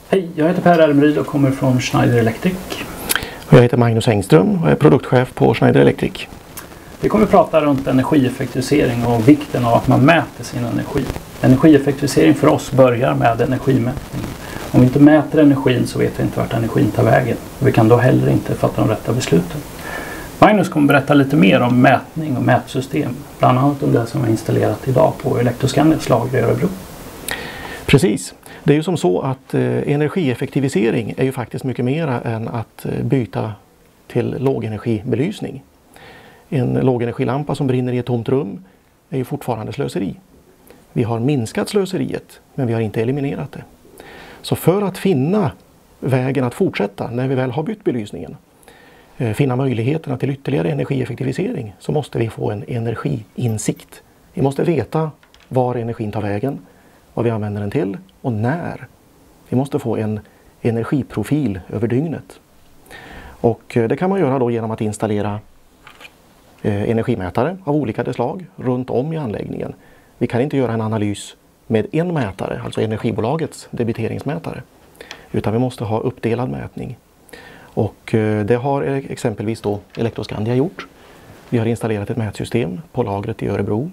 Hej, jag heter Per Elmryd och kommer från Schneider Electric. Och jag heter Magnus Engström och är produktchef på Schneider Electric. Vi kommer att prata runt energieffektivisering och vikten av att man mäter sin energi. Energieffektivisering för oss börjar med energimätning. Om vi inte mäter energin så vet vi inte vart energin tar vägen. Vi kan då heller inte fatta de rätta besluten. Magnus kommer berätta lite mer om mätning och mätsystem. Bland annat om det som är installerat idag på Elektroscandias lager i Örebro. Precis. Det är ju som så att energieffektivisering är ju faktiskt mycket mera än att byta till lågenergibelysning. En lågenergilampa som brinner i ett tomt rum är ju fortfarande slöseri. Vi har minskat slöseriet, men vi har inte eliminerat det. Så för att finna vägen att fortsätta när vi väl har bytt belysningen, finna möjligheterna till ytterligare energieffektivisering, så måste vi få en energiinsikt. Vi måste veta var energin tar vägen, vad vi använder den till och när. Vi måste få en energiprofil över dygnet. Och det kan man göra då genom att installera energimätare av olika slag runt om i anläggningen. Vi kan inte göra en analys med en mätare, alltså energibolagets debiteringsmätare, utan vi måste ha uppdelad mätning. Och det har exempelvis då Elektroscandia gjort. Vi har installerat ett mätsystem på lagret i Örebro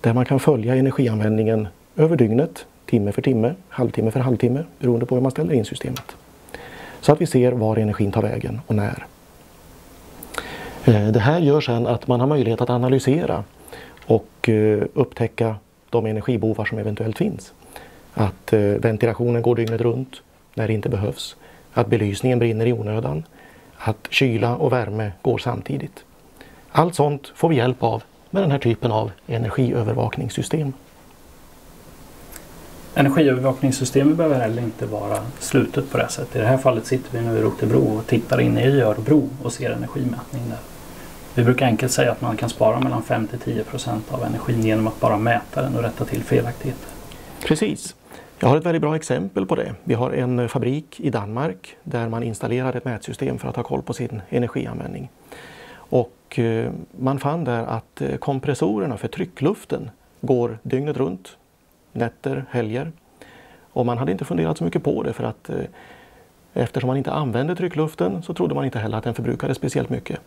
där man kan följa energianvändningen över dygnet, timme för timme, halvtimme för halvtimme, beroende på hur man ställer in systemet. Så att vi ser var energin tar vägen och när. Det här gör sedan att man har möjlighet att analysera och upptäcka de energibovar som eventuellt finns. Att ventilationen går dygnet runt när det inte behövs. Att belysningen brinner i onödan. Att kyla och värme går samtidigt. Allt sånt får vi hjälp av med den här typen av energiövervakningssystem. Energiövervakningssystemet behöver heller inte vara slutet på det sättet. I det här fallet sitter vi nu i Rotebro och tittar in i Örebro och ser energimätning där. Vi brukar enkelt säga att man kan spara mellan 5-10% av energin genom att bara mäta den och rätta till felaktigheter. Precis. Jag har ett väldigt bra exempel på det. Vi har en fabrik i Danmark där man installerar ett mätsystem för att ha koll på sin energianvändning. Och man fann där att kompressorerna för tryckluften går dygnet runt, nätter, helger. Och man hade inte funderat så mycket på det för att eftersom man inte använde tryckluften så trodde man inte heller att den förbrukade speciellt mycket.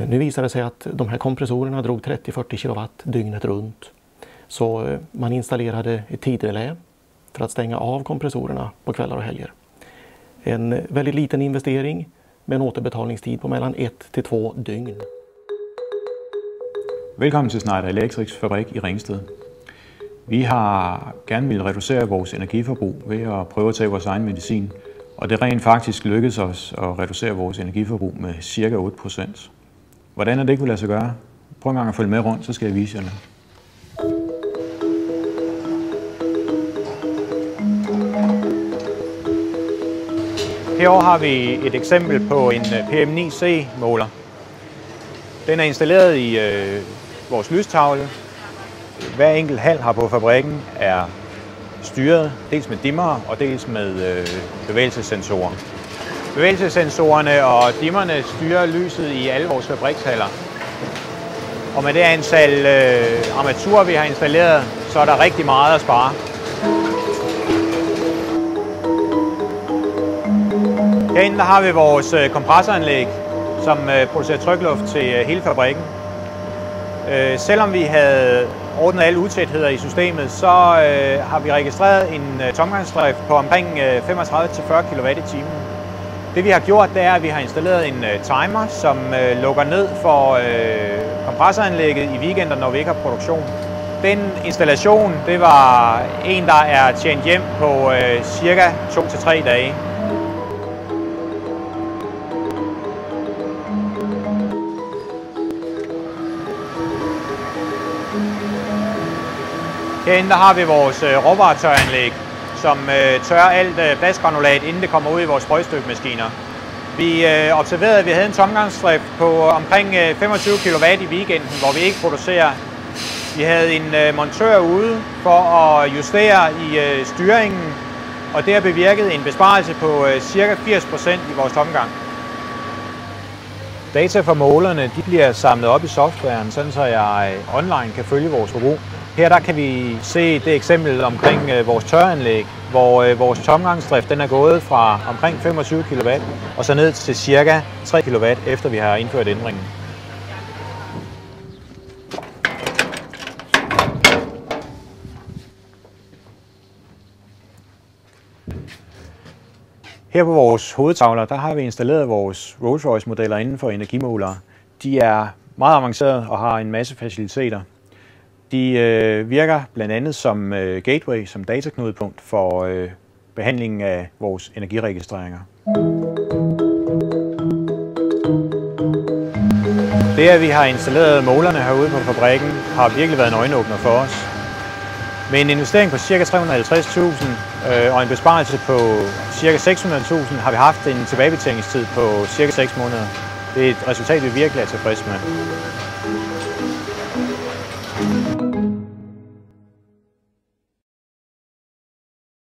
Nu visade det sig att de här kompressorerna drog 30-40 kW dygnet runt. Så man installerade ett tidrelä för att stänga av kompressorerna på kvällar och helger. En väldigt liten investering med en återbetalningstid på mellan 1-2 dygn. Velkommen til Schneider Electrics fabrik i Ringsted. Vi har gerne vil reducere vores energiforbrug ved at prøve at tage vores egen medicin. Og det rent faktisk lykkedes os at reducere vores energiforbrug med ca. 8%. Hvordan er det ikke vil lade sig gøre? Prøv en gang at følge med rundt, så skal jeg vise jer noget. Herovre har vi et eksempel på en PM9C-måler. Den er installeret i vores lystavle. Hver enkelt hal her på fabrikken er styret dels med dimmer og dels med bevægelsessensorer. Bevægelsessensorerne og dimmerne styrer lyset i alle vores fabrikshaller. Og med det antal armaturer, vi har installeret, så er der rigtig meget at spare. Herinde der har vi vores kompressoranlæg, som producerer trykluft til hele fabrikken. Selvom vi havde ordnet alle utætheder i systemet, så har vi registreret en tomgangsdrift på omkring 35-40 kW i timen. Det vi har gjort, det er, at vi har installeret en timer, som lukker ned for kompressoranlægget i weekender, når vi ikke har produktion. Den installation, det var en, der er tjent hjem på cirka 2-3 dage. Herinde der har vi vores råvaretøranlæg, som tørrer alt plastgranulat, inden det kommer ud i vores sprøjtstykkemaskiner. Vi observerede, at vi havde en tomgangsdrift på omkring 25 kW i weekenden, hvor vi ikke producerer. Vi havde en montør ude for at justere i styringen, og det har bevirket en besparelse på ca. 80% i vores tomgang. Data fra målerne de bliver samlet op i softwaren, sådan så jeg online kan følge vores forbrug. Her der kan vi se det eksempel omkring vores tørreanlæg, hvor vores tomgangsdrift den er gået fra omkring 25 kW og så ned til ca. 3 kW efter vi har indført ændringen. Her på vores hovedtavler der har vi installeret vores Rolls-Royce modeller inden for energimålere. De er meget avancerede og har en masse faciliteter. De virker blandt andet som gateway, som dataknudepunkt for behandlingen af vores energiregistreringer. Det, at vi har installeret målerne herude på fabrikken, har virkelig været en øjenåbner for os. Med en investering på ca. 350.000 og en besparelse på ca. 600.000 har vi haft en tilbagebetalingstid på ca. 6 måneder. Det er et resultat, vi virkelig er tilfredse med.